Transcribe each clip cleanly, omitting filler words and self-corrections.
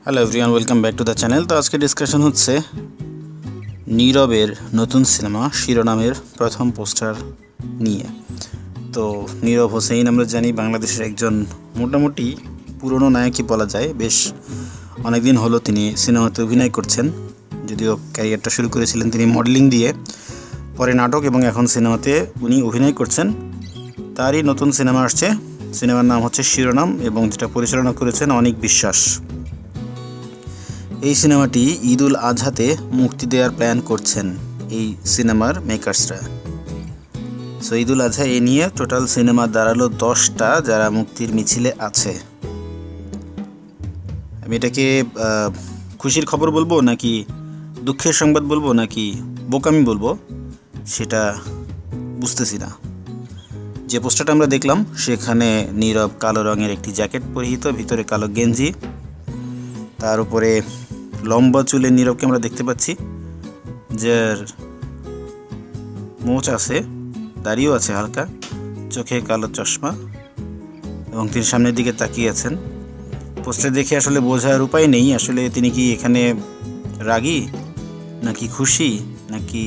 Hello everyone, welcome back to the channel. তো আজকে discussion হচ্ছে নীরবের নতুন সিনেমা শিরোনামের প্রথম পোস্টার নিয়ে। তো নীরব হোসেন আমরা জানি বাংলাদেশের একজন মোটামুটি পুরনো নায়কই বলা যায়। বেশ অনেকদিন হলো তিনি সিনেমাতে অভিনয় করছেন, যদিও ক্যারিয়ারটা শুরু করেছিলেন তিনি মডেলিং দিয়ে, পরে নাটক এবং এখন সিনেমাতে উনি অভিনয় করছেন। তারই নতুন সিনেমা আসছে, সিনেমার নাম হচ্ছে শিরোনাম এবং যেটা পরিচালনা করেছেন অনিক বিশ্বাস। এই সিনেমাটি ঈদুল আজহাতে মুক্তি দেওয়ার প্ল্যান করছেন এই সিনেমার মেকার্সরা। সো ঈদুল আজহা এ নিয়ে টোটাল সিনেমা দাঁড়ালো 10টা, যারা মুক্তির মিছিলে আছে। আমি এটাকে খুশির খবর বলবো নাকি দুঃখের সংবাদ বলবো নাকি বোকামি বলবো সেটা বুঝতেছি না। যে পোস্টারটা আমরা দেখলাম সেখানে নীরব কালো রঙের একটি জ্যাকেট পরিহিত, ভিতরে কালো গেঞ্জি, তার উপরে লম্বা চুলের নীরবকে আমরা দেখতে পাচ্ছি, যার মোচ আছে, দাড়িও আছে হালকা, চোখে কালো চশমা এবং তিনি সামনের দিকে তাকিয়ে আছেন। পোস্টার দেখে আসলে বোঝার উপায় নেই আসলে তিনি কি এখানে রাগী নাকি খুশি নাকি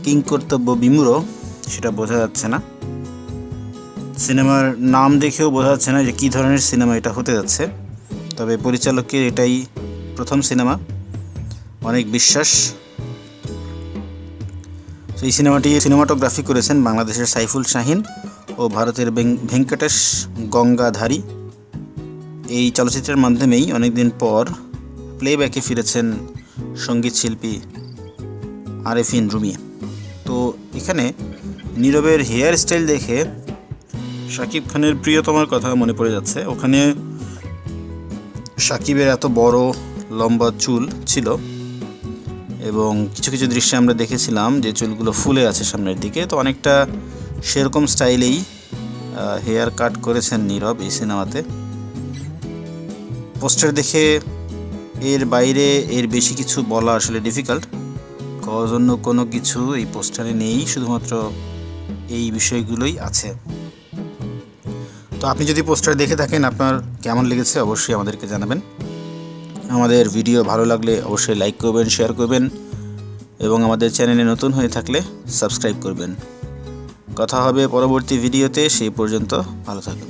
কিংকর্তব্য বিমূঢ়, সেটা বোঝা যাচ্ছে না। সিনেমার নাম দেখেও বোঝা যাচ্ছে না যে কী ধরনের সিনেমা এটা হতে যাচ্ছে। তবে পরিচালকের এটাই প্রথম সিনেমা, অনেক বিশ্বাস। এই সিনেমাটি সিনেমাটোগ্রাফি করেছেন বাংলাদেশের সাইফুল শাহিন ও ভারতের ভেঙ্কটেশ গঙ্গাধারী। এই চলচ্চিত্রের মাধ্যমেই অনেকদিন পর প্লেব্যাকে ফিরেছেন সঙ্গীত শিল্পী আরেফিন রুমি। তো এখানে নীরবের হেয়ার স্টাইল দেখে শাকিব খানের প্রিয়তমার কথা মনে পড়ে যাচ্ছে। ওখানে শাকিবের এত বড় লম্বা চুল ছিল এবং কিছু কিছু দৃশ্যে আমরা দেখেছিলাম যে চুলগুলো ফুলে আছে সামনের দিকে। তো অনেকটা সেরকম স্টাইলেই হেয়ার কাট করেছেন নীরব এই সিনেমাতে। পোস্টার দেখে এর বাইরে এর বেশি কিছু বলা আসলে ডিফিকাল্ট, অন্য কোনো কিছু এই পোস্টারে নেই, শুধুমাত্র এই বিষয়গুলোই আছে। তো আপনি যদি পোস্টার দেখে থাকেন আপনার কেমন লেগেছে অবশ্যই আমাদেরকে জানাবেন। আমাদের ভিডিও ভালো লাগলে অবশ্যই লাইক করবেন, শেয়ার করবেন এবং আমাদের চ্যানেলে নতুন হয়ে থাকলে সাবস্ক্রাইব করবেন। কথা হবে পরবর্তী ভিডিওতে, সেই পর্যন্ত ভালো থাকুন।